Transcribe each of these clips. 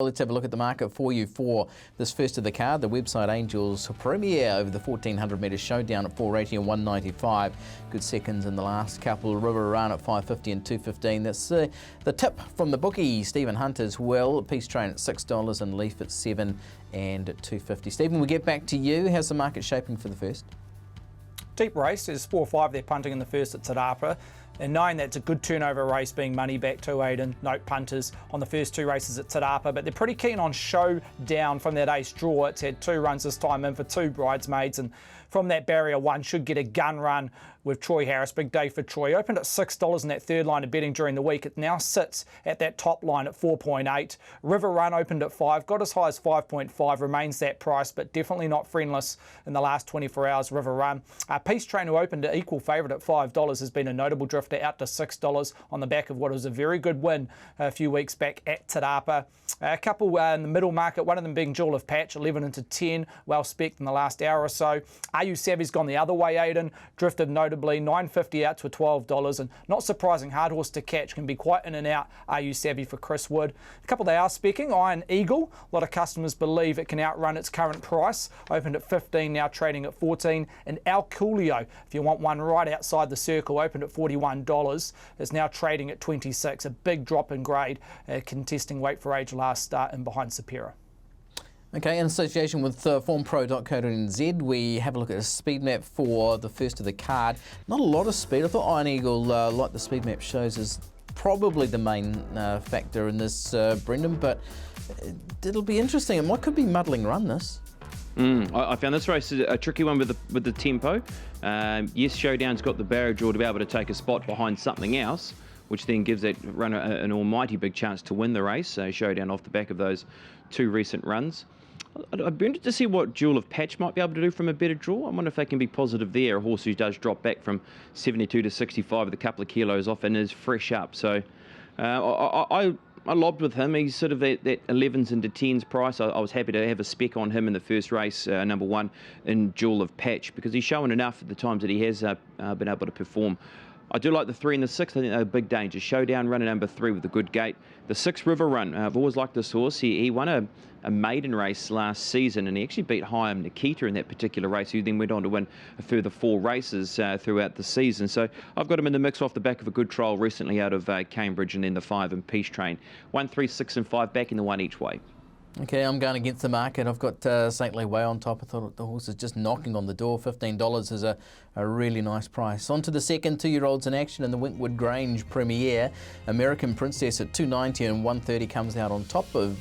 Let's have a look at the market for you for this first of the card. The website Angels Premier over the 1400 metre showdown at 480 and 195. Good seconds in the last couple. River Run at 550 and 215. That's the tip from the bookie. Stephen Hunt as well. Peace Train at $6 and Leaf at 7 and 250. Stephen, we'll get back to you. How's the market shaping for the first? Deep race. There's 4 or 5 there punting in the first at Te Rapa. And knowing that it's a good turnover race, being money back to Aiden, note punters on the first 2 races at Te Rapa, but they're pretty keen on showdown from that ace draw. It's had 2 runs this time in for 2 bridesmaids, and from that barrier 1 should get a gun run with Troy Harris. Big day for Troy. Opened at $6 in that third line of betting during the week. It now sits at that top line at 4.8. River Run opened at 5, got as high as 5.5, remains that price, but definitely not friendless in the last 24 hours, River Run. Peace Train, who opened at equal favourite at $5, has been a notable drifter out to $6 on the back of what was a very good win a few weeks back at Te Rapa. A couple in the middle market, one of them being Jewel of Patch, 11 into 10, well spec'd in the last hour or so. Are You Savvy's gone the other way, Aiden, drifted notably, $9.50 out to $12, and not surprising, hard horse to catch, can be quite in and out. Are You Savvy for Chris Wood. A couple they are specking, Iron Eagle, a lot of customers believe it can outrun its current price, opened at 15, now trading at 14, and Al Coolio, if you want one right outside the circle, opened at $41, is now trading at 26, a big drop in grade, contesting weight for age last start and behind Sapira. Okay, in association with formpro.co.nz, we have a look at a speed map for the first of the card. Not a lot of speed. I thought Iron Eagle, like the speed map shows, is probably the main factor in this, Brendan, but it'll be interesting. And what could be muddling run, this? I found this race a tricky one with the tempo. Yes, Showdown's got the barrier draw to be able to take a spot behind something else, which then gives that runner an almighty big chance to win the race. Showdown off the back of those 2 recent runs. I'd be interested to see what Jewel of Patch might be able to do from a better draw. I wonder if they can be positive there. A horse who does drop back from 72 to 65 with a couple of kilos off and is fresh up. So I lobbed with him. He's sort of that 11s into 10s price. I was happy to have a spec on him in the first race, number 1 in Jewel of Patch, because he's shown enough at the times that he has been able to perform. I do like the 3 and the 6. I think they're big danger. Showdown running number 3 with a good gate. The 6 River Run. I've always liked this horse. He won a maiden race last season, and he actually beat Hyam Nikita in that particular race, who then went on to win a further 4 races throughout the season. So I've got him in the mix off the back of a good trial recently out of Cambridge, and then the 5 in Peace Train. 1, 3, 6 and 5 back in the 1 each way. Okay, I'm going against the market. I've got St. Lee Way on top. I thought the horse is just knocking on the door. $15 is a really nice price. On to the second, 2-year-olds in action in the Winkwood Grange Premier. American Princess at $2.90 and $1.30 comes out on top of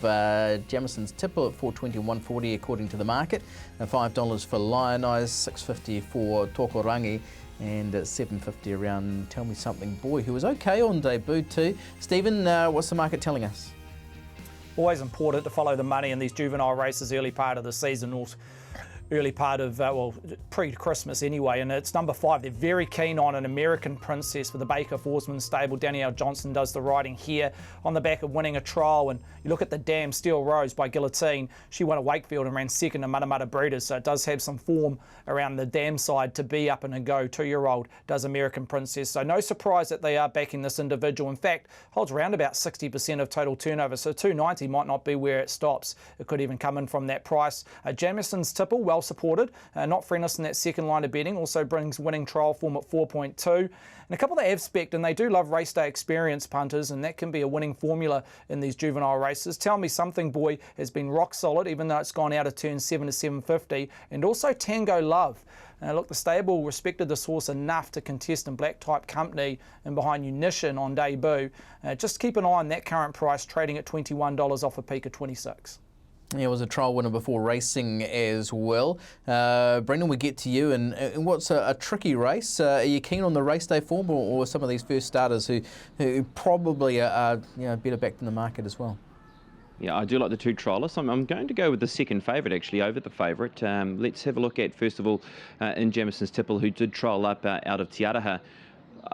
Jamison's Tipple at $4.20 and $1.40 according to the market. $5 for Lion Eyes, $6.50 for Tokorangi, and $7.50 around Tell Me Something Boy, who was okay on debut too. Stephen, what's the market telling us? Always important to follow the money in these juvenile races early part of the season, or early part of, pre-Christmas anyway, and it's number 5. They're very keen on an American Princess for the Baker Forsman stable. Danielle Johnson does the riding here on the back of winning a trial, and you look at the Dam Steel Rose by Guillotine. She won at Wakefield and ran second to Matamata Breeders, so it does have some form around the Dam side to be up and a go. 2-year-old does American Princess, so no surprise that they are backing this individual. In fact, holds around about 60% of total turnover, so $2.90 might not be where it stops. It could even come in from that price. Jamison's Tipple, well supported, not friendless in that second line of betting, also brings winning trial form at 4.2. And a couple they have spec'd, and they do love race day experience, punters, and that can be a winning formula in these juvenile races. Tell Me Something Boy has been rock solid, even though it's gone out of turn 7 to 7.50, and also Tango Love. Look, the stable respected this horse enough to contest in black type company and behind Unition on debut. Just keep an eye on that current price, trading at $21 off a peak of 26. Yeah, it was a trial winner before racing as well. Brendan, we get to you, and what's a tricky race? Are you keen on the race day form, or some of these first starters who probably are better backed in the market as well? Yeah, I do like the 2 trialists. I'm going to go with the second favourite, actually, over the favourite. Let's have a look at, first of all, in Jamison's Tipple, who did trial up out of Te Araha.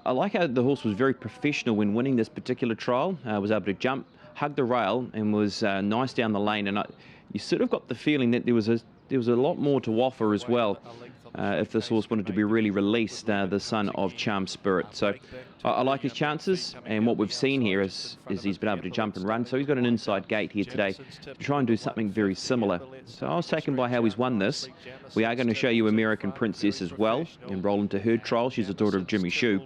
I like how the horse was very professional when winning this particular trial. Was able to jump, hug the rail, and was nice down the lane. And you sort of got the feeling that there was a lot more to offer as well. if this horse wanted to be really released, the son of Charm Spirit. So I like his chances, and what we've seen here is he's been able to jump and run. So he's got an inside gate here today to try and do something very similar. So I was taken by how he's won this. We are going to show you American Princess as well, and roll into her trial. She's a daughter of Jimmy Shue.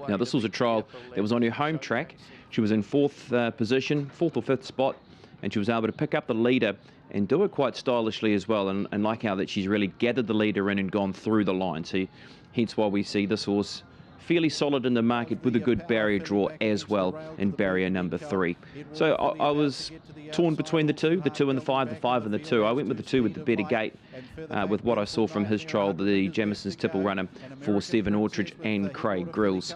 Now this was a trial that was on her home track. She was in fourth position, fourth or fifth spot, and she was able to pick up the leader and do it quite stylishly as well, and like how that she's really gathered the leader in and gone through the line. So hence why we see this horse fairly solid in the market with a good barrier draw as well in barrier number 3. So I was torn between the 2 and the 5, the 5 and the 2. I went with the 2 with the better gate with what I saw from his trial, the Jamison's Tipple runner for Stephen Ortridge and Craig Grills.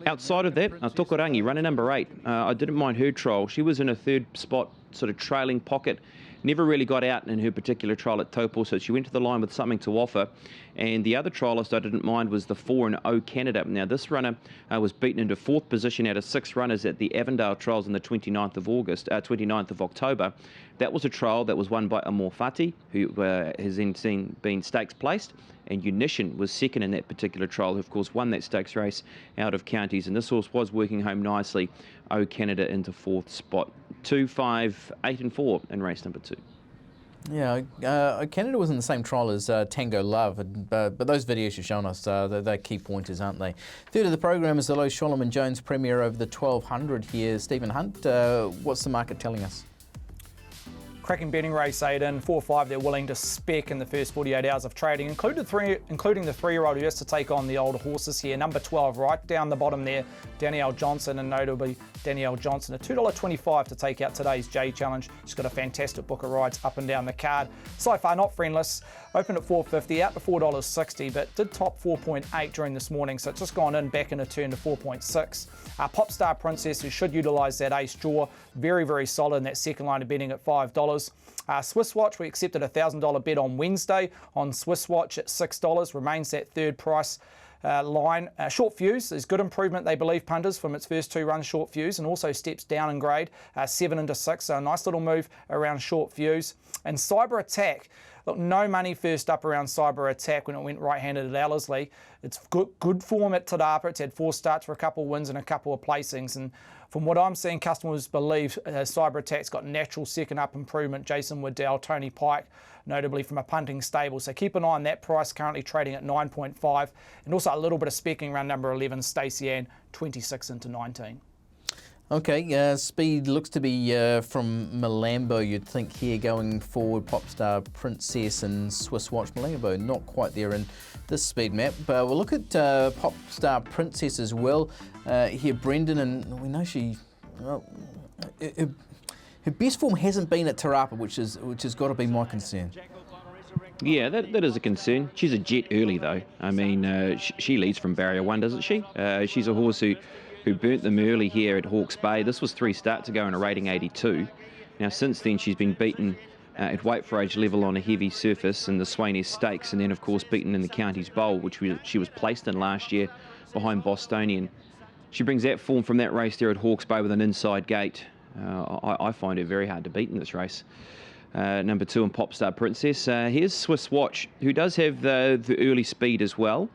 Outside of that, Tokorangi, runner number 8. I didn't mind her trial. She was in a third spot, sort of trailing pocket. Never really got out in her particular trial at Taupo, so she went to the line with something to offer. And the other trialist I didn't mind was the 4 in O Canada. Now, this runner was beaten into 4th position out of 6 runners at the Avondale trials on the 29th of October. That was a trial that was won by Amor Fati, who has then been stakes placed. And Unition was second in that particular trial, who of course won that stakes race out of counties. And this horse was working home nicely. O Canada into 4th spot. 2, 5, 8 and 4 in race number 2. Yeah, Canada was in the same trial as Tango Love, but those videos you've shown us, they're key pointers, aren't they? Third of the program is the Low Solomon Jones Premier over the 1200 here. Stephen Hunt, what's the market telling us? Cracking betting race, Aidan. 4-5 they're willing to spec in the first 48 hours of trading, including the 3-year-old who has to take on the older horses here. Number 12 right down the bottom there, Danielle Johnson, and notably Danielle Johnson, a $2.25 to take out today's J Challenge. She's got a fantastic book of rides up and down the card. So far not friendless, opened at $4.50, out to $4.60, but did top 4.8 during this morning, so it's just gone in, back in a turn to 4.6. Popstar Princess, who should utilise that ace draw, very, very solid in that second line of betting at $5. Swiss Watch, we accepted a $1,000 bet on Wednesday on Swiss Watch at $6, remains that third price line. Short Fuse is good improvement, they believe, punters, from its first 2 runs, Short Fuse, and also steps down in grade, 7 into 6, so a nice little move around Short Fuse. And Cyber Attack, look, no money first up around Cyber Attack when it went right-handed at Ellerslie. It's good form at Te Rapa. It's had 4 starts for a couple of wins and a couple of placings. And from what I'm seeing, customers believe Cyber Attack's got natural second-up improvement. Jason Waddell, Tony Pike, notably from a punting stable. So keep an eye on that price, currently trading at 9.5. And also a little bit of specking around number 11, Stacey Ann, 26 into 19. Okay, speed looks to be from Malambo, you'd think, here going forward. Popstar Princess and Swiss Watch. Malambo not quite there in this speed map. But we'll look at Popstar Princess as well. Here, Brendan, and we know she... Well, her best form hasn't been at Te Rapa, which has got to be my concern. Yeah, that is a concern. She's a jet early, though. I mean, she leads from barrier 1, doesn't she? She's a horse who burnt them early here at Hawke's Bay. This was 3 starts ago in a rating 82. Now, since then, she's been beaten at weight for age level on a heavy surface in the Swainess Stakes, and then, of course, beaten in the Counties Bowl, which she was placed in last year behind Bostonian. She brings that form from that race there at Hawke's Bay with an inside gate. I find her very hard to beat in this race. Number 2 in Popstar Princess. Here's Swiss Watch, who does have the early speed as well.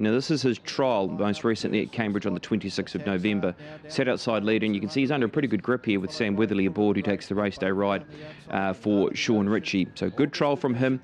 Now, this is his trial most recently at Cambridge on the 26th of November. Sat outside leader, and you can see he's under a pretty good grip here with Sam Weatherly aboard, who takes the race day ride for Sean Ritchie. So good trial from him.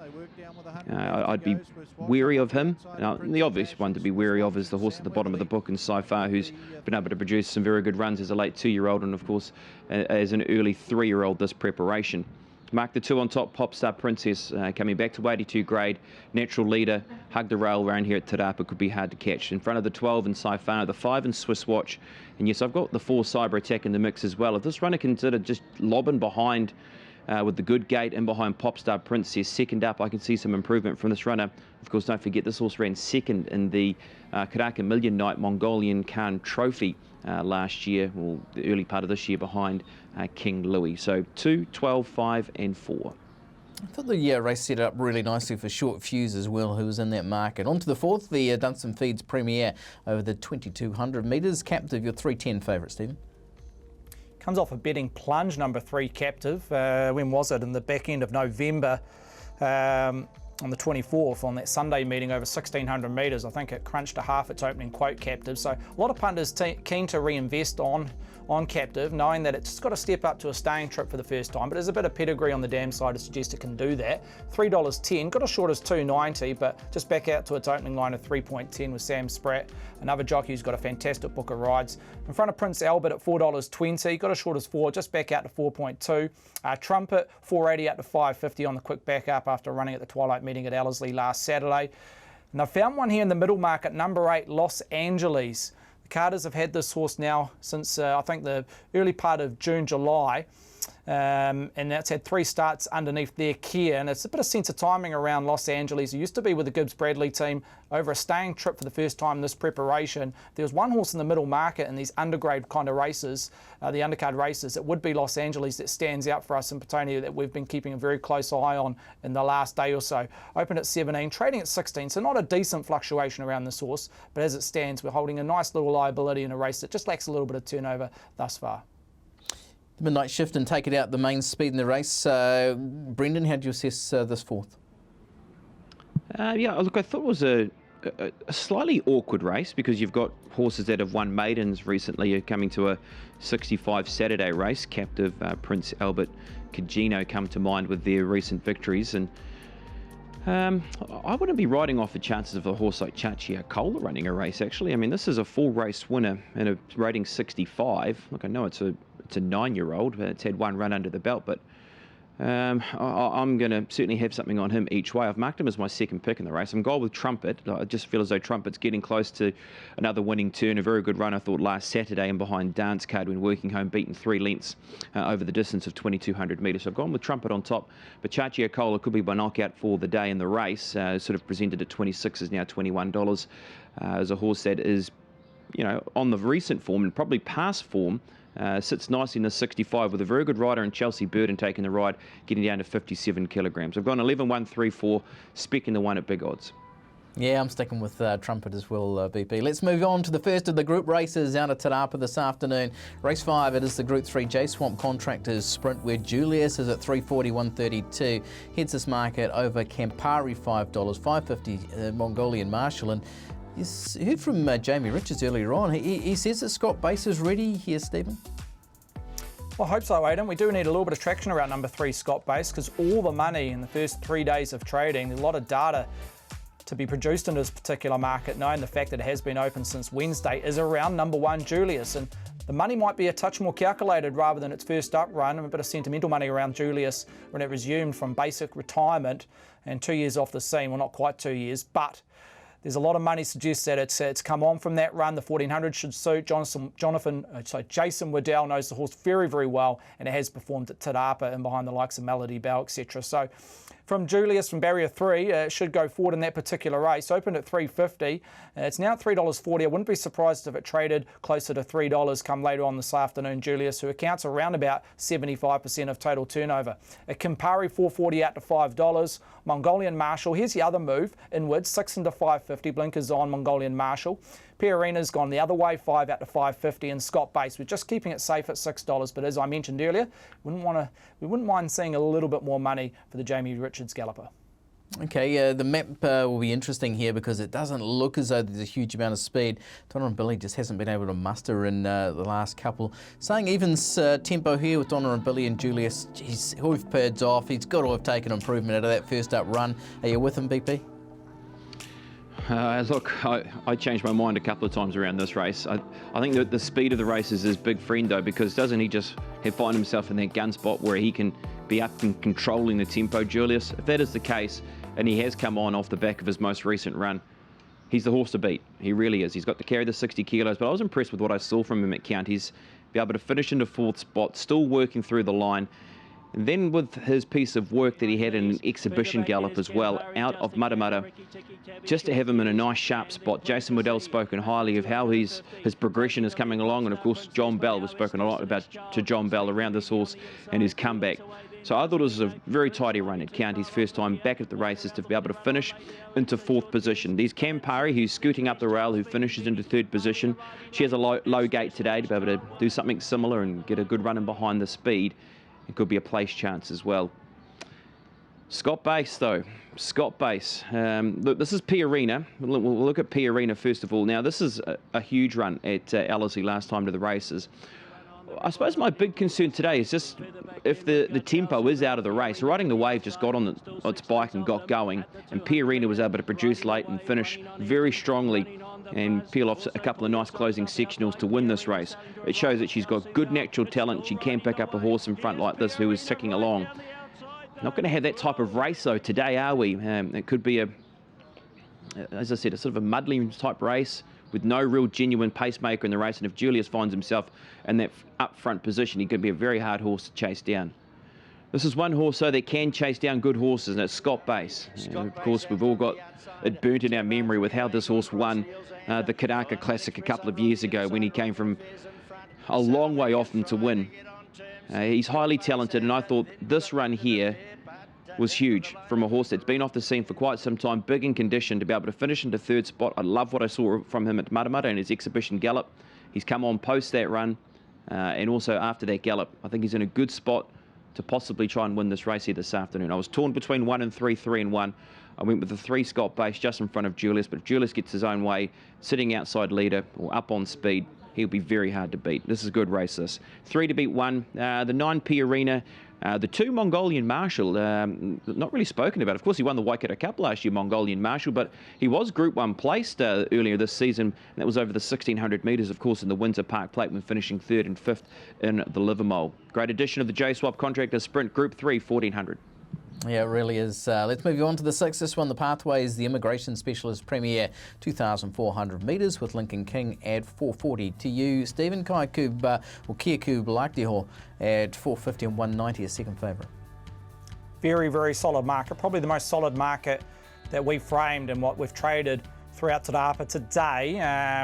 I'd be wary of him. The obvious one to be wary of is the horse at the bottom of the book in Sci-Fi, who's been able to produce some very good runs as a late 2-year-old and, of course, as an early 3-year-old this preparation. Mark the 2 on top, Popstar Princess, coming back to 82 grade, natural leader, hugged the rail around here at Te Rapa, could be hard to catch. In front of the 12 in Sci-Fi, the 5 in Swiss Watch, and yes, I've got the 4 Cyber Attack in the mix as well. If this runner considered just lobbing behind with the good gate and behind Popstar Princess, second up, I can see some improvement from this runner. Of course, don't forget this horse ran second in the Karaka Million Night Mongolian Khan Trophy last year, or the early part of this year, behind King Louis. So 2, 12, 5 and 4. I thought the race set up really nicely for Short Fuse as well, who was in that market. On to the 4th, the Dunstan Feeds Premier over the 2,200 metres. Captive, your 310 favourite, Stephen. Comes off a betting plunge, number 3 Captive. When was it? In the back end of November. on the 24th on that Sunday meeting over 1,600 metres. I think it crunched a half its opening quote Captive. So a lot of punters keen to reinvest on Captive, knowing that it's got to step up to a staying trip for the first time, but there's a bit of pedigree on the dam side to suggest it can do that. $3.10, got as short as $2.90, but just back out to its opening line of 3.10 with Sam Spratt, another jockey who's got a fantastic book of rides. In front of Prince Albert at $4.20, got as short as 4, just back out to 4.2. Trumpet, $4.80 out to $5.50 on the quick back up after running at the Twilight meeting at Ellerslie last Saturday. And I found one here in the middle market, number 8, Los Angeles. The Carters have had this horse now since I think the early part of June, July, and that's had 3 starts underneath their care, and it's a bit of sense of timing around Los Angeles. It used to be with the Gibbs Bradley team over a staying trip for the first time in this preparation. There was one horse in the middle market in these undergrade kind of races, the undercard races. It would be Los Angeles that stands out for us in Petonia, that we've been keeping a very close eye on in the last day or so. Opened at 17, trading at 16, so not a decent fluctuation around this horse, but as it stands, we're holding a nice little liability in a race that just lacks a little bit of turnover thus far. The midnight shift and take it out the main speed in the race. Brendan, how do you assess this fourth? Yeah, look, I thought it was a slightly awkward race because you've got horses that have won maidens recently coming to a 65 Saturday race. Captive, Prince Albert, Cagino come to mind with their recent victories, and I wouldn't be riding off the chances of a horse like Chachiacola running a race, actually. I mean, this is a full race winner and a rating 65. Look, I know it's a 9-year-old, but it's had one run under the belt, but I'm going to certainly have something on him each way. I've marked him as my second pick in the race. I'm going with Trumpet. I just feel as though Trumpet's getting close to another winning turn. A very good run, I thought, last Saturday and behind Dance Card when working home, beaten 3 lengths over the distance of 2,200 metres. So I've gone with Trumpet on top, but Chachiacola could be my knockout for the day in the race. Sort of presented at 26, is now $21. As a horse that is, on the recent form and probably past form, sits nicely in the 65 with a very good rider in Chelsea Burden taking the ride, getting down to 57 kilograms. I've gone 11, 1, 3, 4, specking the one at big odds. Yeah, I'm sticking with Trumpet as well, BP. Let's move on to the first of the group races out at Te Rapa this afternoon. Race 5, it is the Group 3 J Swamp Contractors Sprint, where Julius is at $3.40, $1.32. Heads this market over Campari $5, $5.50 Mongolian Marshal. And you heard from Jamie Richards earlier on. He says that Scott Bass is ready here, Stephen. Well, I hope so, Aidan. We do need a little bit of traction around number 3, Scott Bass, because all the money in the first 3 days of trading, there's a lot of data to be produced in this particular market, knowing the fact that it has been open since Wednesday, is around number 1, Julius. And the money might be a touch more calculated rather than its first up run, and a bit of sentimental money around Julius when it resumed from basic retirement and 2 years off the scene. Well, not quite 2 years, but there's a lot of money suggests that it's come on from that run. The 1400 should suit. Jason Waddell knows the horse very, very well, and it has performed at Te Rapa and behind the likes of Melody Bell, etc. So from Julius, from barrier 3, should go forward in that particular race. Opened at $3.50. It's now at $3.40. I wouldn't be surprised if it traded closer to $3 come later on this afternoon. Julius, who accounts around about 75% of total turnover. A Campari $4.40 out to $5. Mongolian Marshal. Here's the other move inwards, 6 into $5.50. Blinkers on Mongolian Marshal. Pierina's gone the other way, 5 out to $5.50, and Scott Bass. We're just keeping it safe at $6, but as I mentioned earlier, we wouldn't mind seeing a little bit more money for the Jamie Richards galloper. Okay, the map will be interesting here because it doesn't look as though there's a huge amount of speed. Donner and Billy just hasn't been able to muster in the last couple. Saying evens tempo here with Donner and Billy and Julius. Geez, hoof pads off. He's got to have taken improvement out of that first up run. Are you with him, BP? Look, I changed my mind a couple of times around this race. I think that the speed of the race is his big friend, though, because doesn't he just find himself in that gun spot where he can be up and controlling the tempo, Julius? If that is the case, and he has come on off the back of his most recent run, he's the horse to beat. He really is. He's got to carry the 60 kilos, but I was impressed with what I saw from him at Counties. Be able to finish into 4th spot, still working through the line. And then with his piece of work that he had in an exhibition gallop as well, out of Matamata, just to have him in a nice sharp spot. Jason Waddell's spoken highly of how his progression is coming along, and of course John Bell, was spoken a lot about to John Bell around this horse and his comeback. So I thought it was a very tidy run at Counties, first time back at the races to be able to finish into 4th position. There's Campari, who's scooting up the rail, who finishes into 3rd position. She has a low gate today to be able to do something similar and get a good run in behind the speed. It could be a place chance as well. Scott Base, though. Scott Base. Look, this is P Arena. We'll look at P Arena first of all. Now, this is a huge run at Ellerslie last time to the races. I suppose my big concern today is just if the tempo is out of the race. Riding the Wave just got on its bike and got going, and P Arena was able to produce late and finish very strongly and peel off a couple of nice closing sectionals to win this race. It shows that she's got good natural talent. She can pick up a horse in front like this who is ticking along. Not going to have that type of race, though, today, are we? It could be, as I said, a sort of a muddling type race with no real genuine pacemaker in the race. And if Julius finds himself in that up front position, he could be a very hard horse to chase down. This is one horse, though, that can chase down good horses, and it's Scott Base. Of course, we've all got it burnt in our memory with how this horse won the Karaka Classic a couple of years ago when he came from a long way off them to win. He's highly talented, and I thought this run here was huge from a horse that's been off the scene for quite some time, big in condition, to be able to finish into third spot. I love what I saw from him at Matamata in his exhibition gallop. He's come on post that run, and also after that gallop. I think he's in a good spot to possibly try and win this race here this afternoon. I was torn between 1 and 3, 3 and 1. I went with the 3 Scott Base just in front of Julius, but if Julius gets his own way, sitting outside leader or up on speed, he'll be very hard to beat. This is a good race, this. 3 to beat 1. The 9 P Arena. The 2 Mongolian Marshal, not really spoken about. Of course, he won the Waikato Cup last year, Mongolian Marshal, but he was Group 1 placed earlier this season. And that was over the 1,600 metres, of course, in the Windsor Park Plate, when finishing 3rd and 5th in the Livermore. Great addition of the J-Swap contractor sprint, Group 3, 1,400. Yeah, it really is. Let's move on to the 6th. This one, the Pathways, the Immigration Specialist Premier, 2,400 metres with Lincoln King at 440. To you, Stephen, Kia Kub Laktiho at 450 and 190, a second favourite. Very, very solid market. Probably the most solid market that we've framed and what we've traded throughout Te Rapa today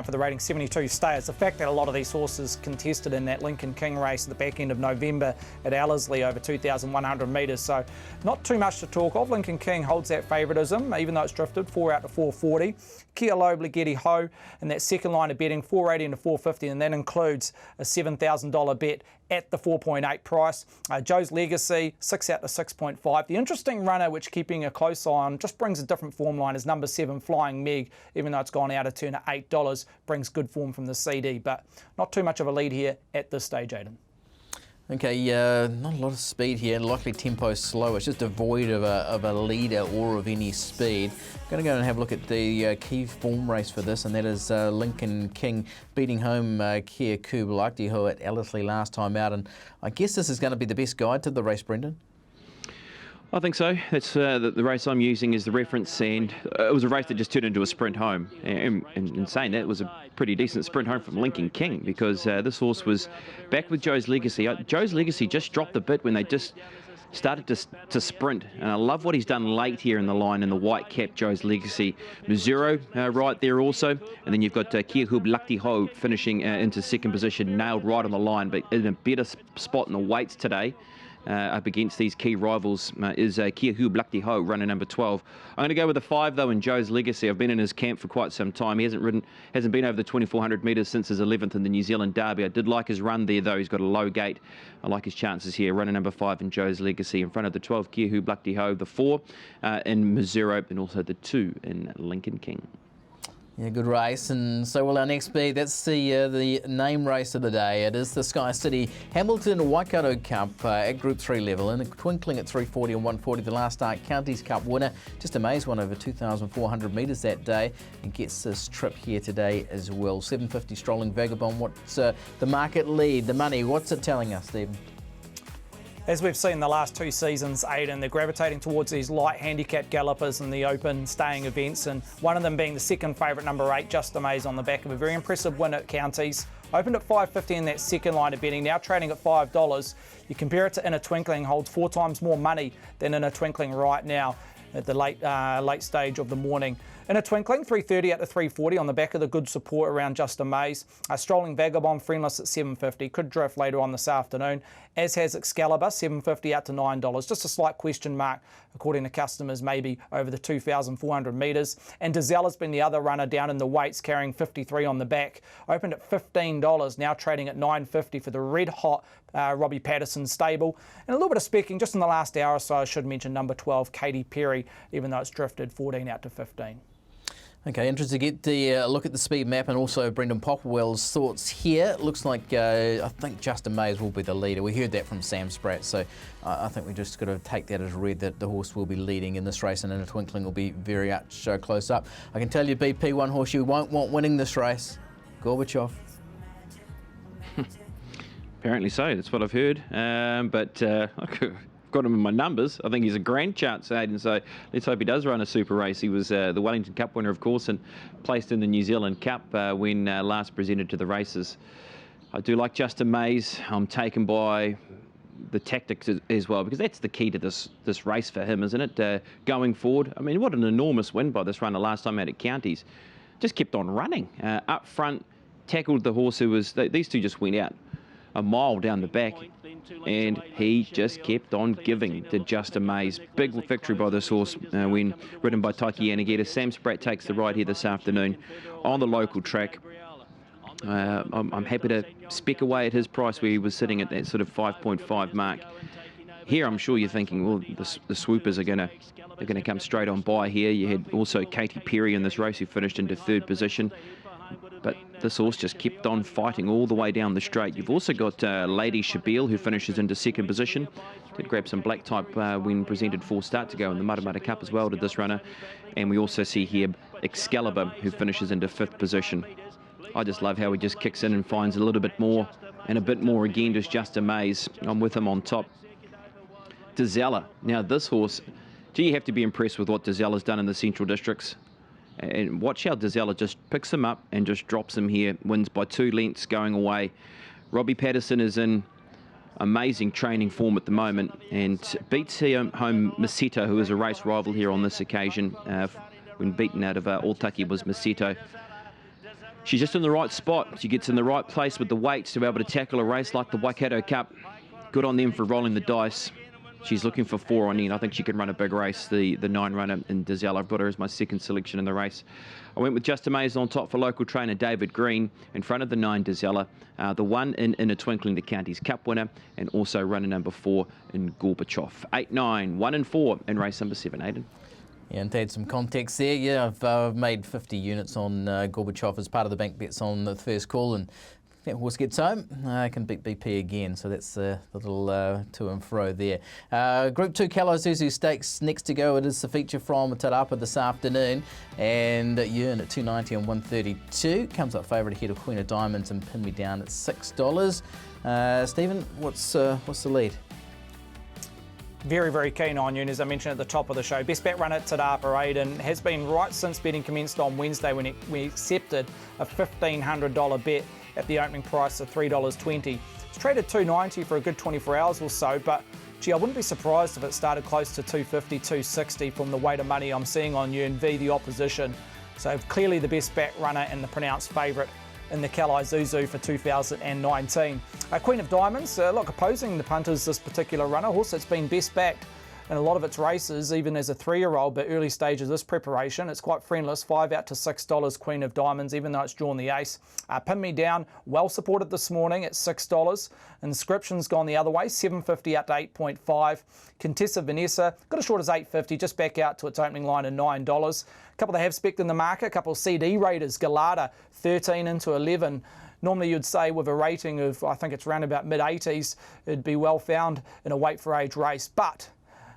for the rating 72 stayers. The fact that a lot of these horses contested in that Lincoln King race at the back end of November at Ellerslie over 2,100 metres, so not too much to talk of. Lincoln King holds that favouritism, even though it's drifted 4 out to 440. Kia Loeb, Legeti Ho in that second line of betting, 480 into 450, and that includes a $7,000 bet at the 4.8 price. Joe's Legacy, 6 out to 6.5. The interesting runner, which keeping a close eye on, just brings a different form line, is number 7, Flying Meg, even though it's gone out a turn at $8, brings good form from the CD, but not too much of a lead here at this stage, Aidan. Okay, not a lot of speed here, likely tempo slow. It's just devoid of a leader or of any speed. Going to go and have a look at the key form race for this, and that is Lincoln King beating home Kia Kub Laktiho at Ellerslie last time out. And I guess this is going to be the best guide to the race, Brendan. I think so. That's the race I'm using as the reference, and it was a race that just turned into a sprint home. And in saying that, it was a pretty decent sprint home from Lincoln King, because this horse was back with Joe's Legacy. Joe's Legacy just dropped the bit when they just started to sprint, and I love what he's done late here in the line in the white cap Joe's Legacy. Missouro right there also, and then you've got Kia Kub Laktiho finishing into second position, nailed right on the line, but in a better spot in the weights today. Up against these key rivals is Kia Kub Laktiho, runner number 12. I'm going to go with the 5, though, in Joe's Legacy. I've been in his camp for quite some time. He hasn't been over the 2,400 metres since his 11th in the New Zealand Derby. I did like his run there, though. He's got a low gate. I like his chances here. Runner number 5 in Joe's Legacy in front of the 12, Kia Kub Laktiho, the 4 in Missouro, and also the 2 in Lincoln King. Yeah, good race, and so will our next be. That's the name race of the day. It is the Sky City Hamilton Waikato Cup at Group 3 level, in a twinkling at 340 and 140. The last start Counties Cup winner, just amazed, one over 2,400 metres that day, and gets this trip here today as well. 750 Strolling Vagabond. What's the market lead, the money? What's it telling us, Stephen? As we've seen the last 2 seasons, Aidan, they're gravitating towards these light handicap gallopers in the open staying events, and one of them being the second favourite, number 8, Just Amaze, on the back of a very impressive win at Counties. Opened at $5.50 in that second line of betting, now trading at $5. You compare it to In a Twinkling, holds 4 times more money than In a Twinkling right now at the late stage of the morning. In a twinkling, 330 out to 340 on the back of the good support around Justin Mays. Strolling Vagabond friendless at $7.50, could drift later on this afternoon, as has Excalibur, $7.50 out to $9. Just a slight question mark, according to customers, maybe over the 2,400 metres. And Dizella's been the other runner down in the weights, carrying 53 on the back. Opened at $15, now trading at $9.50 for the red-hot Robbie Patterson stable. And a little bit of specking just in the last hour or so. I should mention number 12, Katy Perry, even though it's drifted 14 out to 15. Okay, interested to get the look at the speed map and also Brendan Popplewell's thoughts here. Looks like I think Justin Mays will be the leader. We heard that from Sam Spratt, so I think we just got to take that as read that the horse will be leading in this race, and in a twinkling will be very much close up. I can tell you, BP, one horse you won't want winning this race, Gorbachev. Apparently so, that's what I've heard. But got him in my numbers. I think he's a grand chance, Aidan, so let's hope he does run a super race. He was the Wellington Cup winner, of course, and placed in the New Zealand Cup when last presented to the races. I do like Justin Mays. I'm taken by the tactics as well, because that's the key to this race for him, isn't it? Going forward, I mean, what an enormous win by this runner last time out at Counties. Just kept on running. Up front, tackled the horse who was... These two just went out a mile down the back, and he just kept on giving to Justin Mays. Big victory by this horse when ridden by Taiki Yanagita. Sam Spratt takes the ride here this afternoon on the local track. I'm happy to spec away at his price where he was sitting at that sort of 5.5 mark. Here I'm sure you're thinking, well, the swoopers are going to come straight on by here. You had also Katy Perry in this race who finished into third position. But this horse just kept on fighting all the way down the straight. You've also got Lady Shabil, who finishes into second position. Did grab some black type when presented for start to go in the Matamata Cup as well to this runner. And we also see here Excalibur, who finishes into fifth position. I just love how he just kicks in and finds a little bit more, and a bit more again to Justin Mays. I'm with him on top. Dizella. Now this horse, do you have to be impressed with what Dizella's done in the Central Districts? And watch how Dizella just picks him up and just drops him here. Wins by 2 lengths going away. Robbie Patterson is in amazing training form at the moment and beats home Maseto, who is a race rival here on this occasion. When beaten out of Altaki was Maseto. She's just in the right spot. She gets in the right place with the weights to be able to tackle a race like the Waikato Cup. Good on them for rolling the dice. She's looking for 4 on in. I think she can run a big race, the 9 runner in Dizella. I've got her as my second selection in the race. I went with Justin Mays on top for local trainer David Green in front of the 9 Dizella. The 1 in a twinkling, the Counties Cup winner, and also runner number 4 in Gorbachev. 8, 9, 1 and 4 in race number 7, Aidan. Yeah, and to add some context there, yeah, I've made 50 units on Gorbachev as part of the bank bets on the first call, and if that horse gets home, can beat BP again, so that's the little to and fro there. Group 2 Kalamazoo Stakes next to go. It is the feature from Te Rapa this afternoon, and Yearn at $2.90 and $1.32. Comes up favourite ahead of Queen of Diamonds and Pin Me Down at $6. Stephen, what's the lead? Very, very keen on you, and as I mentioned at the top of the show, best bet runner at Te Rapa, Aidan, has been right since betting commenced on Wednesday when we accepted a $1,500 bet at the opening price of $3.20. It's traded $2.90 for a good 24 hours or so, but gee, I wouldn't be surprised if it started close to $2.50, $2.60 from the weight of money I'm seeing on you and v the opposition. So clearly the best back runner and the pronounced favourite in the Kalamazoo for 2019. Queen of Diamonds, look, opposing the punters, this particular runner, horse that's been best backed in a lot of its races, even as a 3-year-old, but early stages of this preparation. It's quite friendless, 5 out to $6, Queen of Diamonds, even though it's drawn the ace. Pin Me Down, well supported this morning at $6. Inscription's gone the other way, $7.50 out to $8.5. Contessa Vanessa, got as short as $8.50, just back out to its opening line of $9. A couple that have specced in the market, a couple of CD raiders, Gallardo, 13 into 11. Normally you'd say with a rating of, I think it's around about mid-80s, it'd be well found in a weight for age race. But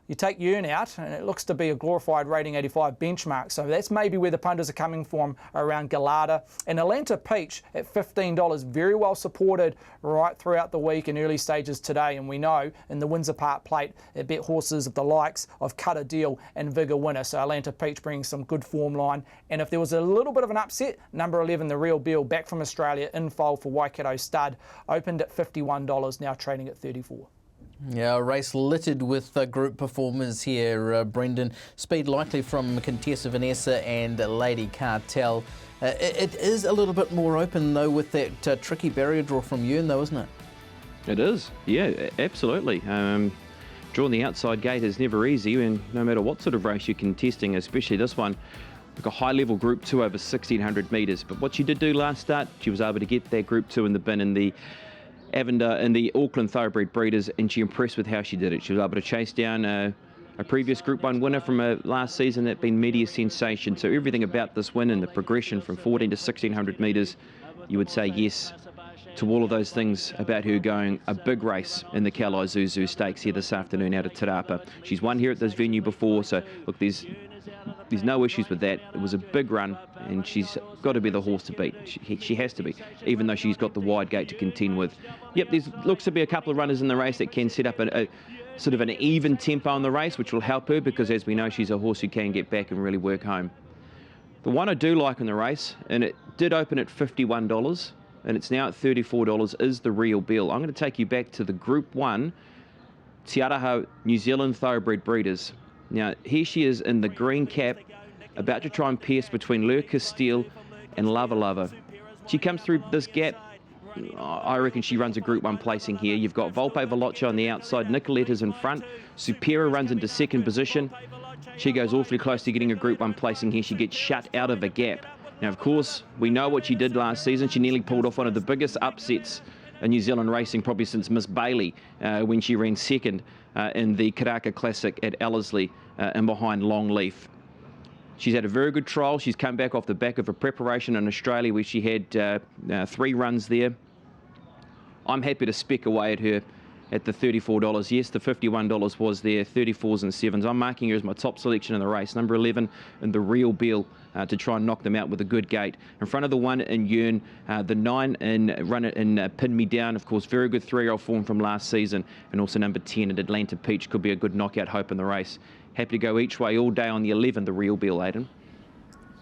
you take Yearn out, and it looks to be a glorified rating 85 benchmark. So that's maybe where the punters are coming from, around Gallardo. And Atlanta Peach at $15, very well supported right throughout the week and early stages today. And we know in the Windsor Park Plate, it bet horses of the likes of Cutter Deal and Vigor Winner. So Atlanta Peach bringing some good form line. And if there was a little bit of an upset, number 11, the Real Bill, back from Australia, in foal for Waikato Stud, opened at $51, now trading at $34. Yeah, a race littered with group performers here, Brendan. Speed likely from Contessa Vanessa and Lady Cartel. It is a little bit more open, though, with that tricky barrier draw from Ewan, though, isn't it? It is, yeah, absolutely. Drawing the outside gate is never easy, and no matter what sort of race you're contesting, especially this one, like a high-level Group 2 over 1,600 metres. But what she did do last start, she was able to get that Group 2 in the bin in the Auckland Thoroughbred Breeders, and she impressed with how she did it. She was able to chase down a previous Group 1 winner from last season that been media sensation. So everything about this win and the progression from 14 to 1,600 metres, you would say yes to all of those things about her going a big race in the Kalai Zuzu Stakes here this afternoon out of Te Rapa. She's won here at this venue before, so look, there's no issues with that. It was a big run, and she's got to be the horse to beat. She has to be, even though she's got the wide gate to contend with. Yep, there looks to be a couple of runners in the race that can set up a sort of an even tempo in the race, which will help her because, as we know, she's a horse who can get back and really work home. The one I do like in the race, and it did open at $51, and it's now at $34, is the Real Bill. I'm going to take you back to the Group 1 Te Araha New Zealand Thoroughbred Breeders. Now, here she is in the green cap, about to try and pierce between Lure Castile and Lover Lover. She comes through this gap. I reckon she runs a Group 1 placing here. You've got Volpe Veloce on the outside, Nicoletta's in front, Supera runs into second position. She goes awfully close to getting a Group 1 placing here. She gets shut out of a gap. Now, of course, we know what she did last season. She nearly pulled off one of the biggest upsets in New Zealand racing, probably since Miss Bailey, when she ran second in the Karaka Classic at Ellerslie and behind Longleaf. She's had a very good trial. She's come back off the back of a preparation in Australia where she had 3 runs there. I'm happy to spec away at her at the $34. Yes, the $51 was there, 34s and 7s. I'm marking her as my top selection in the race, number 11 in the Real Bill, to try and knock them out with a good gate. In front of the 1 in Yearn, the 9 in Run It and Pin Me Down, of course, very good 3-year-old form from last season, and also number 10 in Atlanta Peach could be a good knockout hope in the race. Happy to go each way all day on the 11, the Real Bill, Aidan.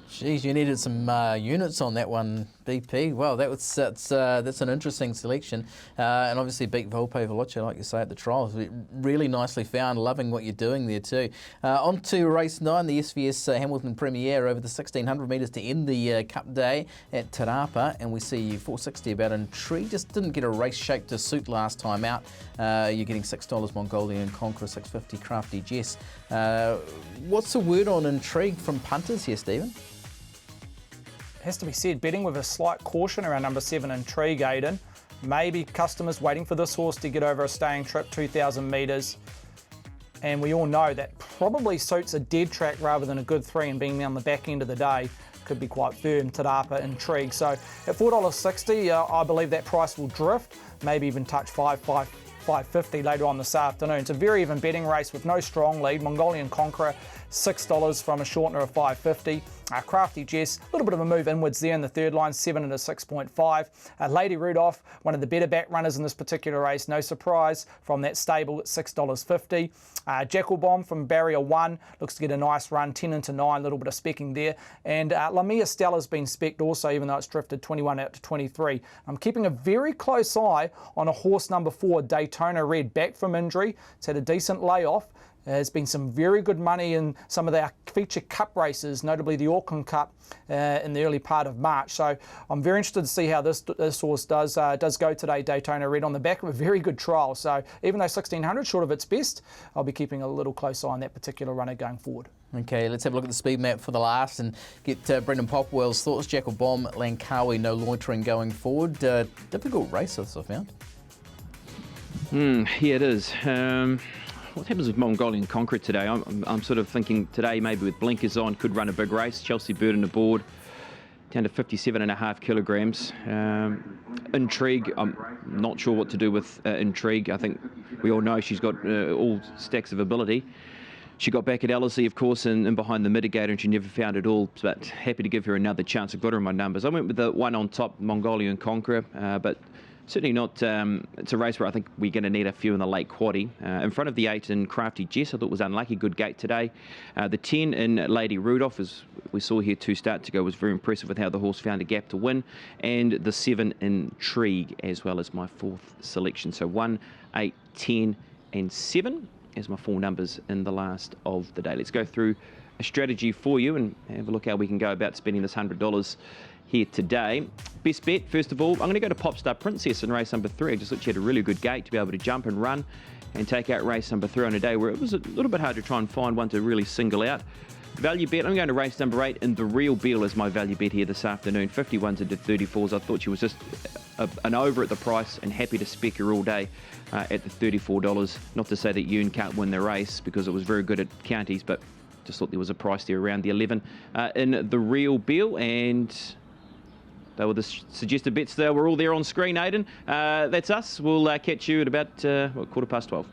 Geez, you needed some units on that one, BP. Well, that's an interesting selection, and obviously beat Volpe Veloce, like you say, at the trials. Really nicely found. Loving what you're doing there too. On to race 9, the SVS Hamilton Premier over the 1,600 metres to end the Cup day at Te Rapa, and we see 460 about Intrigue. Just didn't get a race shape to suit last time out. You're getting $6 Mongolian Conqueror, $6.50 Crafty Jess. What's the word on Intrigue from punters here, Stephen? Has to be said, betting with a slight caution around number 7 Intrigue, Aidan. Maybe customers waiting for this horse to get over a staying trip, 2,000 metres. And we all know that probably suits a dead track rather than a good 3, and being on the back end of the day could be quite firm. Te Rapa Intrigue. So at $4.60, I believe that price will drift, maybe even touch $5.50 later on this afternoon. It's a very even betting race with no strong lead. Mongolian Conqueror, $6 from a shortener of $5.50. Crafty Jess, a little bit of a move inwards there in the third line, 7 and a 6.5. Lady Rudolph, one of the better back runners in this particular race, no surprise from that stable at $6.50. Jackal Bomb from Barrier 1 looks to get a nice run, 10 into 9, a little bit of specking there. And Lamia Stella's been specced also, even though it's drifted 21 out to 23. I'm keeping a very close eye on a horse number 4, Daytona Red, back from injury. It's had a decent layoff. There's been some very good money in some of our feature cup races, notably the Auckland Cup in the early part of March. So I'm very interested to see how this horse does go today, Daytona Red, on the back of a very good trial. So even though 1,600 short of its best, I'll be keeping a little close eye on that particular runner going forward. Okay, let's have a look at the speed map for the last and get Brendan Popwell's thoughts. Jackal Bomb, Langkawi, no loitering going forward. Difficult race, I've found. Yeah, it is. What happens with Mongolian Conqueror today? I'm sort of thinking today maybe with blinkers on could run a big race. Chelsea Bird on the board, down to 57.5 kilograms. Intrigue, I'm not sure what to do with Intrigue. I think we all know she's got all stacks of ability. She got back at Ellerslie, of course, and behind the mitigator, and she never found it all, but happy to give her another chance. I've got her in my numbers. I went with the one on top, Mongolian Conqueror, but certainly not. It's a race where I think we're going to need a few in the late quaddie. In front of the 8 in Crafty Jess, I thought was unlucky. Good gate today. The 10 in Lady Rudolph, as we saw here 2 starts ago, was very impressive with how the horse found a gap to win. And the 7 Intrigue as well as my 4th selection. So 1, 8, 10 and 7 as my 4 numbers in the last of the day. Let's go through a strategy for you and have a look how we can go about spending this $100 here today. Best bet, first of all, I'm going to go to Popstar Princess in race number 3. I just thought she had a really good gate to be able to jump and run and take out race number 3 on a day where it was a little bit hard to try and find one to really single out. Value bet, I'm going to race number 8, and the Real Beal is my value bet here this afternoon. 51s into 34s. I thought she was just an over at the price and happy to spec her all day at the $34. Not to say that Yoon can't win the race because it was very good at counties, but just thought there was a price there around the 11 in the Real Beal, and they were the suggested bets. They were all there on screen, Aidan. That's us. We'll catch you at about 12:15.